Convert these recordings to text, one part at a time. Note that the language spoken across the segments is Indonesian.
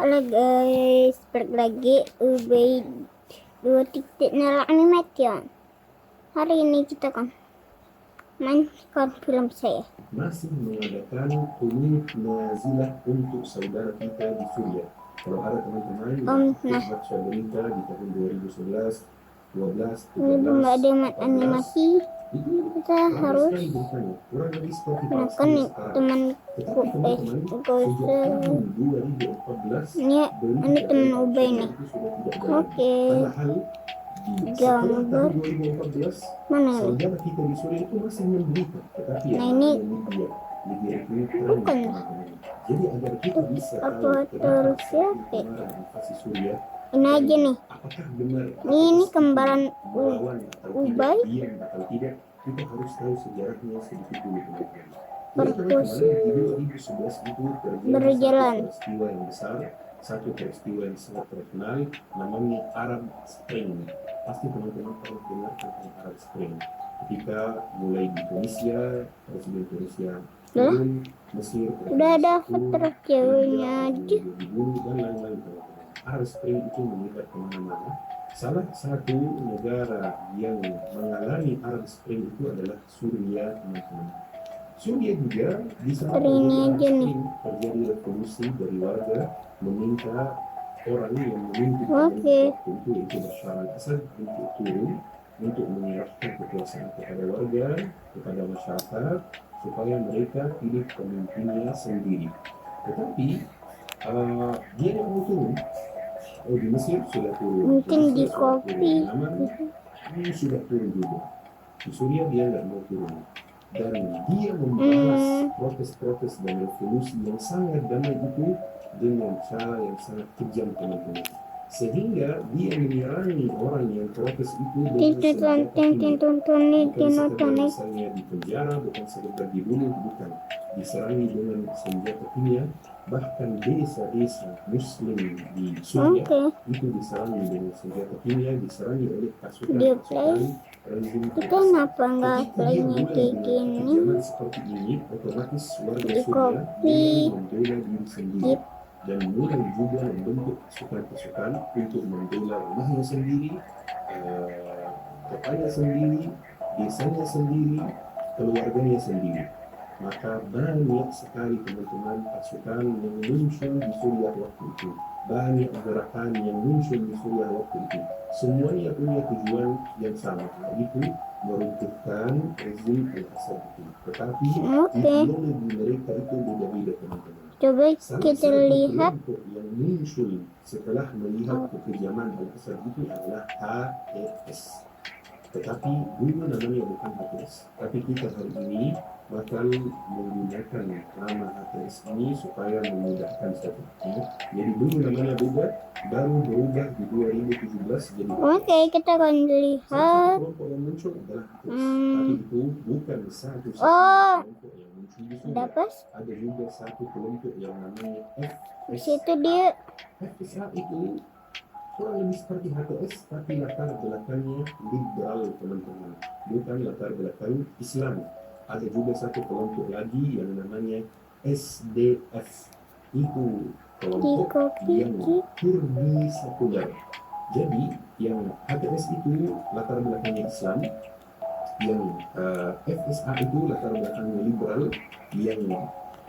Halo guys, balik lagi Ubay 2.0 Animation. Hari ini kita akan mainkan film saya. Masih mengadakan unit nazilah untuk saudara kita di Suriah. Kalau ada teman-teman yang baca berita di tahun 2011, 12, 13, ini belum ada animasi. Kita harus menekan temanku ini teman Ubay nih. Oke. Gambar mana ya? Kita di Suriah itu masih menderita, tetapi nah ini bukan jadi agar kita bisa apa terus ya? Suriah Ini aja nih. apakah benar Ini kembaran Ubay. Atau tidak, kita harus tahu sejarahnya sedikit dulu teman-teman. Perkusi itu berjalan. peristiwa yang besar, satu peristiwa yang sangat terkenal, namanya Arab Spring. Pasti teman-teman pernah dengar tentang Arab Spring. Ketika mulai di Tunisia, presiden Tunisia turun, Mesir, udah ada foto ceweknya aja. Dan lain-lain teman-teman. Arab Spring itu menyebar kemana-mana. Salah satu negara yang mengalami Arab Spring itu adalah Suriah, teman-teman. Suriah juga di saat terjadi revolusi dari warga meminta orang yang memimpin itu yaitu Bashar al-Assad untuk turun untuk menyerahkan kekuasaan kepada warga, kepada masyarakat supaya mereka pilih pemimpinnya sendiri. Tetapi dia yang mau turun. Di Mesir sudah turun. Mungkin di kopi. Ini sudah turun juga. Di Suriah dia nggak mau turun. Dan dia membalas protes-protes dan revolusi yang sangat damai itu dengan cara yang sangat kejam teman-teman. Sehingga dia menyerangi orang yang protes itu dengan misalnya di penjara, bukan sekedar dibunuh, bukan diserangi dengan senjata kimia. Bahkan desa-desa muslim di Suriah itu diserangi dengan senjata kimia, diserangi oleh pasukan rezim. Kita kenapa nggak playnya kayak gini? Seperti ini, otomatis warga Suriah membela diri sendiri dan mulai juga membentuk pasukan-pasukan untuk membela rumahnya sendiri, kotanya sendiri, desanya sendiri, keluarganya sendiri. Maka banyak sekali teman-teman pasukan yang muncul di Suriah waktu itu. Banyak gerakan yang muncul di Suriah waktu itu. Semuanya punya tujuan yang sama, yaitu meruntuhkan rezim al-Assad itu. Tetapi ideologi mereka itu beda-beda teman-teman. Coba kita lihat yang muncul setelah melihat kekejaman al-Assad itu adalah HTS. Tetapi dulu namanya bukan HTS. Tapi kita hari ini bakal menggunakan nama HTS ini supaya memudahkan strategi. Jadi dulu namanya beda, baru berubah di 2017 jadi. Oke, kita akan lihat. Kelompok yang muncul adalah HTS, tapi itu bukan satu kelompok yang muncul di sini. Ada juga satu kelompok yang namanya FSA. Di situ dia. FSA itu kurang lebih seperti HTS, tapi latar belakangnya liberal teman-teman, bukan latar belakang Islam. Ada juga satu kelompok lagi yang namanya SDF, itu kelompok yang Kurdi sekuler. Jadi yang HTS itu latar belakangnya Islam, yang FSA itu latar belakangnya liberal, yang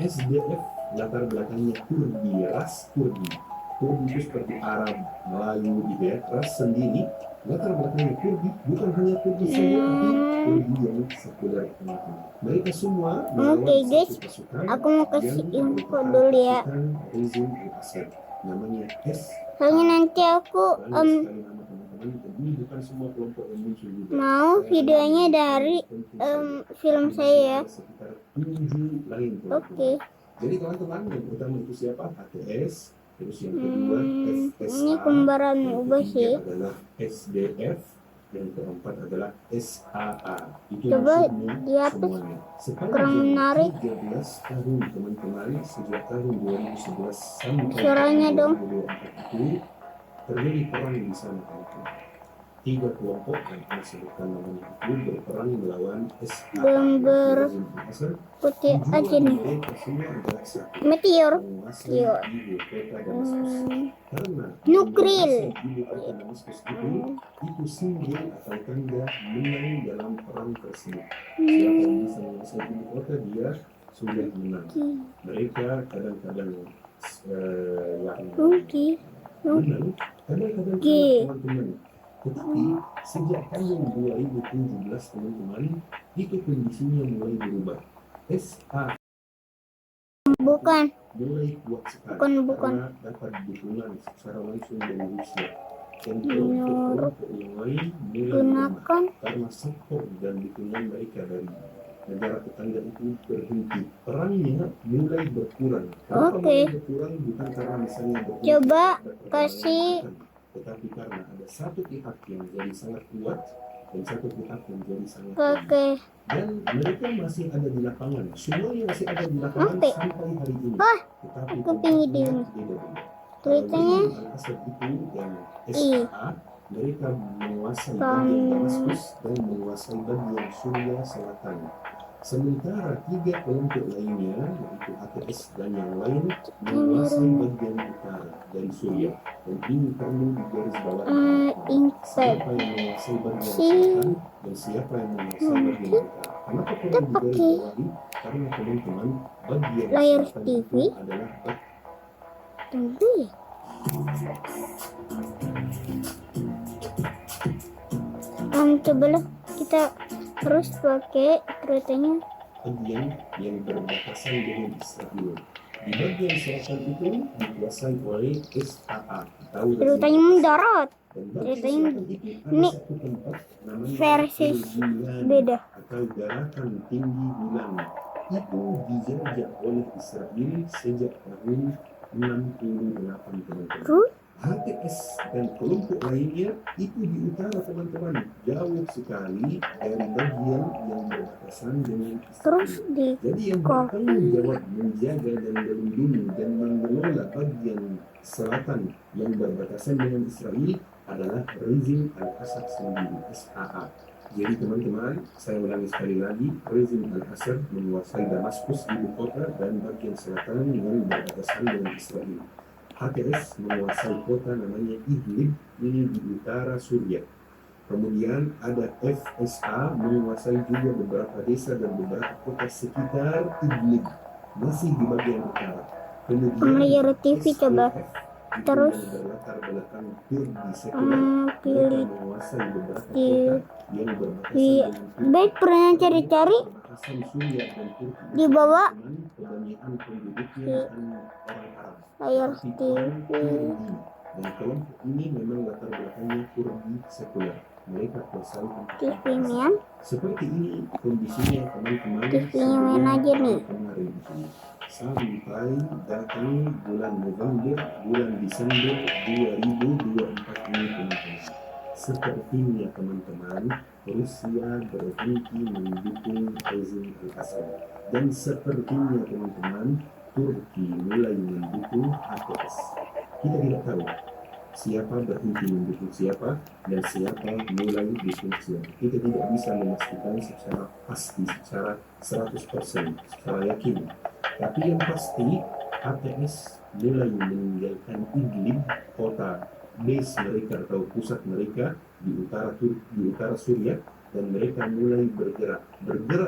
SDF latar belakangnya Kurdi, ras Kurdi. Kurdi itu seperti Arab, Melayu gitu ya, ras sendiri. Latar belakangnya Kurdi, bukan hanya Kurdi saja, tapi Kurdi yang sekuler. Mereka semua Oke guys, aku mau kasih info dulu ya. Namanya soalnya nanti aku mau videonya dari film saya ya. Oke. Jadi teman-teman, yang pertama itu siapa? HTS. Terus yang kedua FSA, ini kembaran Ubay sih. Adalah SDF, yang keempat adalah SAA. Itu coba dia kurang menarik. 13 tahun teman-teman, sejak tahun 2011 sampai suaranya dong. itu terjadi perang di sana teman-teman. tiga kelompok yang kami sebutkan namanya itu berperang melawan SAA Gambar rezim Al-Assad. putih aja Tujuan nih. mereka semua adalah satu, Meteor. menguasai Meteor. ibu kota Damaskus. Karena Nukril. menguasai ibu kota Damaskus itu simbol atau tanda menang dalam perang tersebut. Siapa yang bisa menguasai ibu kota, dia sudah menang. Mereka kadang-kadang yang menang, kadang-kadang teman-teman. Tetapi sejak tahun 2017 teman-teman, itu kondisinya mulai berubah. SA Bukan. mulai kuat sekali karena dapat dukungan secara langsung dari Rusia. Dan kelompok yang lain mulai lemah karena support dan dukungan mereka dari negara tetangga itu berhenti. Perangnya mulai berkurang. Mulai berkurang bukan karena misalnya Coba kasih. Tetapi karena ada satu pihak yang jadi sangat kuat dan satu pihak yang jadi sangat lemah. Dan mereka masih ada di lapangan. Semuanya masih ada di lapangan sampai hari ini. Tetapi aku pengen tulisannya Al-Assad itu dan SAA mereka menguasai bagian Damaskus dan menguasai bagian Syria Selatan. Sementara tiga kelompok lainnya, yaitu HTS dan yang lain, menguasai bagian utara dari Suriah. Dan ini perlu digarisbawahi. Siapa yang menguasai bagian selatan dan siapa yang menguasai bagian utara. Kenapa perlu digarisbawahi? Karena teman-teman, bagian layar selatan TV itu adalah tunggu ya. Cobalah kita harus pakai keretanya. bagian yang berbatasan dengan Israel. Di bagian selatan itu dikuasai oleh SAA. Keretanya mendarat. Dan bagian selatan itu ada satu tempat namanya versi beda. Atau gerakan tinggi bulan. Itu dijajah oleh Israel sejak tahun 68 teman-teman. HTS dan kelompok lainnya itu di utara teman-teman, jauh sekali dari bagian yang berbatasan dengan Israel. Jadi yang bertanggung jawab menjaga dan melindungi dan mengelola bagian selatan yang berbatasan dengan Israel adalah rezim Al-Assad sendiri, SAA. Jadi teman-teman, saya ulangi sekali lagi, rezim Al-Assad menguasai Damaskus, ibu kota, dan bagian selatan yang berbatasan dengan Israel. HTS menguasai kota namanya Idlib, ini di utara Suriah. Kemudian ada FSA menguasai juga beberapa desa dan beberapa kota sekitar Idlib, masih di bagian utara. Kemudian layar TV coba terus berlatar belakang Kurdi sekuler, mereka menguasai beberapa kota yang berbatasan dengan Turki. Baik, pernah cari-cari di bawah kebanyakan penduduknya orang Arab. layar TV. Dan kelompok ini memang latar belakangnya Kurdi sekuler. Mereka kuasai TV-nya. Seperti ini kondisinya teman-teman. TV-nya main aja nih. Kemarin itu sampai datang bulan November, bulan Desember 2024 ini teman-teman. Sepertinya teman-teman, Rusia berhenti mendukung rezim Al-Assad. Dan sepertinya teman-teman, Turki mulai mendukung HTS. Kita tidak tahu siapa berhenti mendukung siapa dan siapa mulai dukung siapa. Kita tidak bisa memastikan secara pasti, secara 100%, secara yakin. Tapi yang pasti, HTS mulai meninggalkan Idlib, kota base mereka atau pusat mereka di utara Suriah, dan mereka mulai bergerak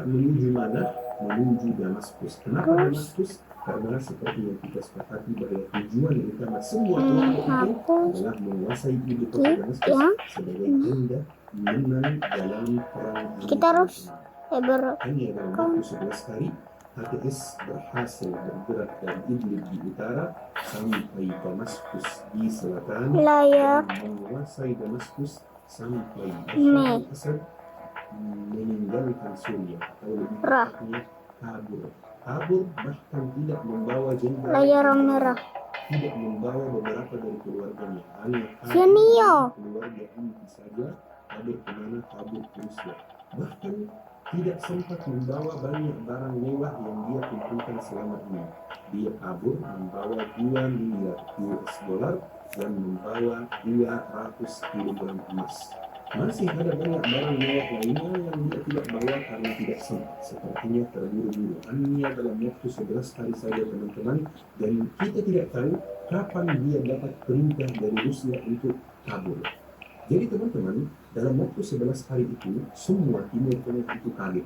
menuju mana? Menuju Damaskus. Kenapa Damaskus? Karena seperti yang kita sepakati bahwa tujuan utama semua kelompok itu adalah menguasai ibu kota Damaskus sebagai tanda menang dalam perang. Kita harus hanya dalam waktu 11 hari HTS berhasil bergerak dari Idlib di utara sampai Damaskus di selatan dan menguasai Damaskus sampai Assad meninggalkan Suriah atau lebih tepatnya kabur bahkan tidak membawa jenderal, layar merah, tidak membawa beberapa dari keluarganya, hanya keluarga inti saja. Kabur kemana? Kabur ke Rusia. Bahkan tidak sempat membawa banyak barang mewah yang dia kumpulkan selama ini. Dia kabur membawa 2 miliar US dollar dan membawa 200 kg emas. Masih ada banyak barang mewah lainnya yang dia tidak bawa karena tidak sempat, sepertinya terburu-buru. Hanya dalam waktu 11 hari saja teman-teman, dan kita tidak tahu kapan dia dapat perintah dari Rusia untuk kabur. Jadi teman-teman, dalam waktu 11 hari itu, semua Timur Tengah itu kaget.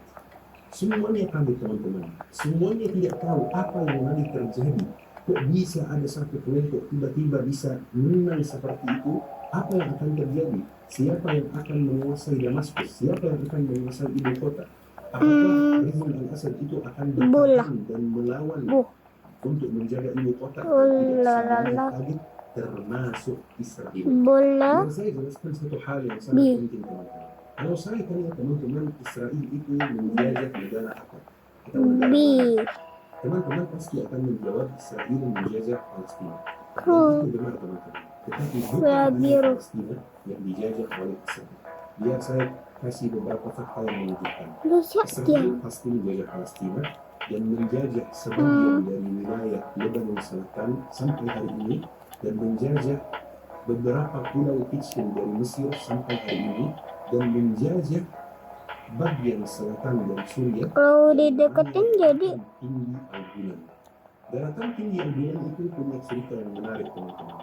Semuanya kaget teman-teman. Semuanya tidak tahu apa yang lagi terjadi. Kok bisa ada satu kelompok tiba-tiba bisa menang seperti itu? Apa yang akan terjadi? Siapa yang akan menguasai Damaskus? Siapa yang akan menguasai ibu kota? Apakah rezim Al-Assad itu akan bertahan dan melawan untuk menjaga ibu kota? Tidak, semuanya kaget, termasuk Israel. Biar saya jelaskan satu hal yang sangat penting teman-teman. Kalau saya tanya teman-teman, Israel itu menjajah negara apa? Atau negara mana? Teman-teman pasti akan menjawab Israel menjajah Palestina. Dan itu benar teman-teman. Tetapi bukan hanya Palestina yang dijajah oleh Israel. Biar saya kasih beberapa fakta yang menunjukkan. Israel pasti menjajah Palestina dan menjajah sebagian dari wilayah Lebanon Selatan sampai hari ini, dan menjajah beberapa pulau kecil dari Mesir sampai hari ini, dan menjajah bagian selatan dan Suriah. Kalau dideketin jadi tinggi Al-Golan. Daratan tinggi Al-Golan itu punya cerita yang menarik teman-teman.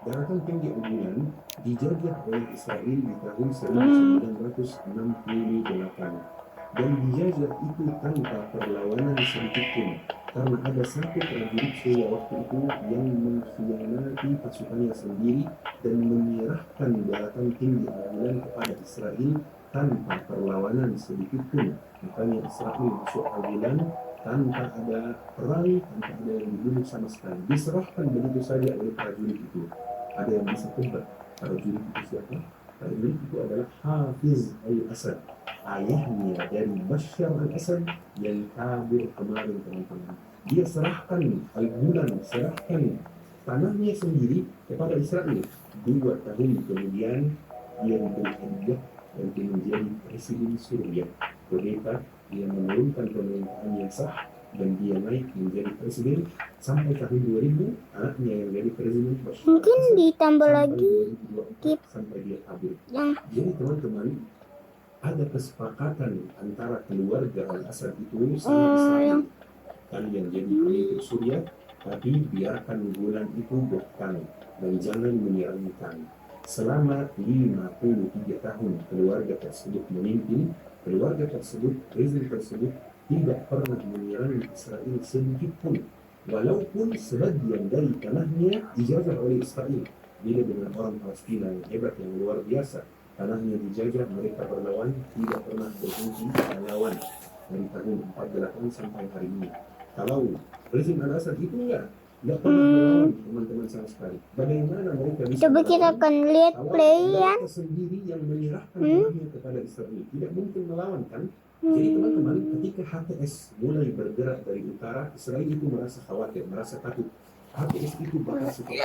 Daratan tinggi Al-Golan dijajah oleh Israel di tahun 1968, dan dijajah itu tanpa perlawanan sedikit pun, karena ada satu prajurit Syria waktu itu yang mengkhianati pasukannya sendiri dan menyerahkan daratan tinggi Al-Golan kepada Israel tanpa perlawanan sedikit pun. Makanya Israel masuk Al-Golan tanpa ada perang, tanpa ada yang dibunuh sama sekali. Diserahkan begitu saja oleh prajurit itu. Ada yang bisa tebak prajurit itu siapa? Prajurit itu adalah Hafiz al-Assad, ayahnya dari Bashar al-Assad yang kabur kemarin teman-teman. Dia serahkan Al-Golan, serahkan tanahnya sendiri kepada Israel. 2 tahun kemudian dia diberi hadiah dan dia menjadi presiden Suriah. Kudeta, dia menurunkan pemerintahan yang sah dan dia naik menjadi presiden sampai tahun 2000. Anaknya yang jadi presiden mungkin ditambah lagi sampai dia kabur. Jadi teman-teman, ada kesepakatan antara keluarga Al-Assad itu sama Israel. Kalian jadi pemimpin Suriah, tapi biarkan Golan itu buat kami dan jangan menyerang kami. Selama 53 tahun keluarga tersebut memimpin, keluarga tersebut, rezim tersebut tidak pernah menyerang Israel sedikit pun, walaupun sebagian dari tanahnya dijajah oleh Israel. Bila dengan orang Palestina yang hebat, yang luar biasa, tanahnya dijajah, mereka berlawan, tidak pernah berhenti melawan dari tahun 48 sampai hari ini. Kalau rezim Al-Assad itu enggak pernah melawan teman-teman sama sekali. Bagaimana mereka bisa coba kita akan lihat play ya sendiri yang menyerahkan tanahnya kepada Israel? Tidak mungkin melawan kan? Jadi teman-teman, ketika HTS mulai bergerak dari utara, Israel itu merasa khawatir, merasa takut. HTS itu bakal seperti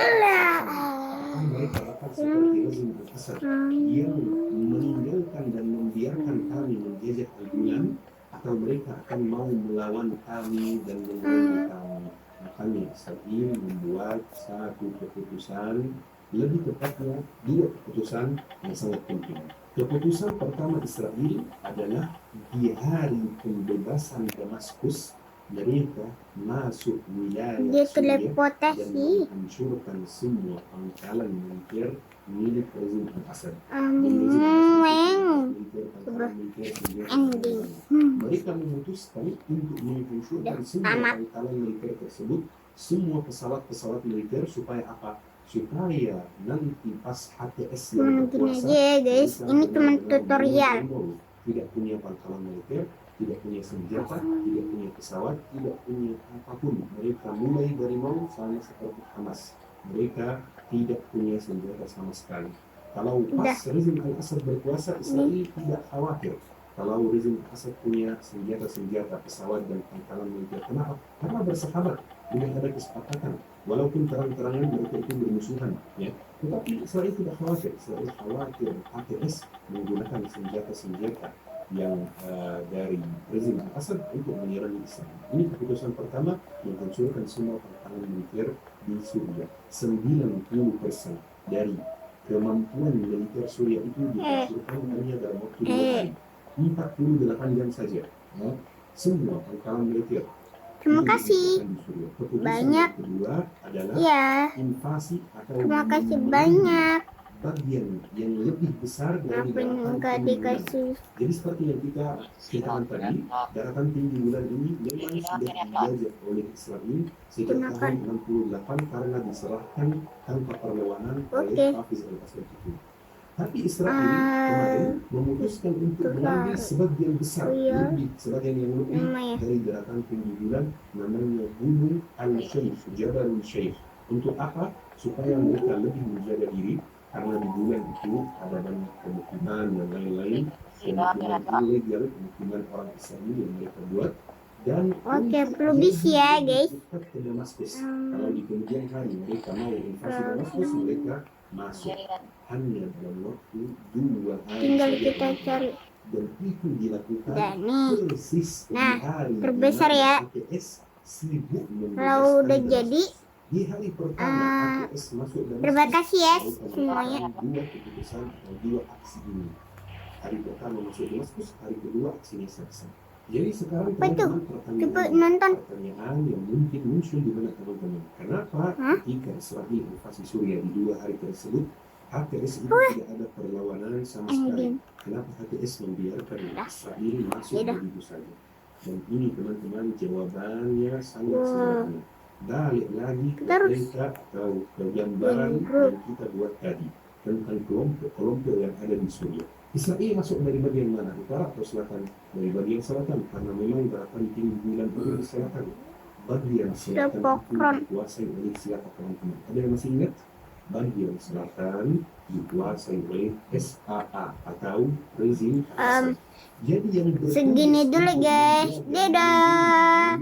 mereka bakal seperti rezim Al-Assad yang meninggalkan dan membiarkan kami menjajah Al-Golan, atau mereka akan mau melawan kami dan membunuh kami. Makanya Israel membuat satu keputusan, lebih tepatnya 2 keputusan yang sangat penting. Keputusan pertama Israel adalah di hari pembebasan Damaskus, mereka masuk wilayah Syria dan menghancurkan semua pangkalan militer milik rezim Al-Assad. Mereka memutuskan untuk menghancurkan semua pangkalan militer tersebut, semua pesawat-pesawat militer, supaya apa? Supaya nanti pas HTS yang berkuasa, guys, ini cuma tutorial. Tidak punya pangkalan militer, tidak punya senjata, tidak punya pesawat, tidak punya apapun. Mereka mulai dari nol, sama seperti Hamas. Mereka tidak punya senjata sama sekali. Kalau pas rezim Al-Assad berkuasa, Israel tidak khawatir. Kalau rezim Al-Assad punya senjata-senjata, pesawat dan pangkalan militer, kenapa? Karena bersahabat, dengan ada kesepakatan. Walaupun terang-terangan mereka itu bermusuhan, ya. Tetapi Israel tidak khawatir. Israel khawatir HTS menggunakan senjata-senjata yang dari rezim Al-Assad untuk menyerang Israel. Ini keputusan pertama, menghancurkan semua pangkalan militer di Suriah. 90% dari kemampuan militer Suriah itu dihancurkan hanya dalam waktu 2 hari, 48 jam saja. Ya. Semua pangkalan militer. Terima kasih banyak. Yang kedua adalah Ya, invasi atau terima kasih banyak. bagian yang lebih besar dari Kenapa enggak dikasih? Jadi seperti yang kita katakan tadi, daratan tinggi bulan ini memang sudah dijajah oleh Israel sejak tahun 68 karena diserahkan tanpa perlawanan oleh Hafiz al-Assad itu. Tapi Israel kemarin memutuskan untuk mengambil sebagian besar, sebagian yang lebih dari daratan tinggi bulan, namanya Gunung Al-Shaykh, Jabal Al-Shaykh. Untuk apa? Supaya mereka lebih menjaga diri, karena di bulan itu ada banyak pemukiman dan lain-lain, pemukiman ilegal, pemukiman orang Israel yang mereka buat. Dan pelubis ya guys. Ke Damaskus. Kalau di kemudian hari mereka mau invasi Damaskus, mereka masuk hanya dalam waktu 2 hari. Tinggal kita cari. Dan itu dilakukan persis Nah, di hari terbesar ya. ATS sibuk Kalau udah jadi, di hari pertama ATS masuk Damaskus. terima kasih ya semuanya. Dua keputusan atau 2 aksi ini. Hari pertama masuk Damaskus, hari kedua aksinya selesai. Jadi sekarang pertanyaan yang mungkin muncul di benak teman-teman. Kenapa ketika Israel invasi Suriah di 2 hari tersebut, HTS itu tidak ada perlawanan sama sekali? Kenapa HTS membiarkan Israel masuk begitu saja? Dan ini teman-teman jawabannya sangat sederhana. Balik lagi ke berita atau ke gambaran yang kita buat tadi tentang kelompok-kelompok yang ada di Suriah. Israel masuk dari bagian mana? Utara atau selatan? Dari bagian selatan, karena memang daratan tinggi bulan itu di selatan. Bagian selatan itu dikuasai oleh siapa teman-teman? Ada yang masih ingat? Bagian selatan dikuasai oleh SAA atau rezim Assad. Jadi yang segini dulu guys. Dadah.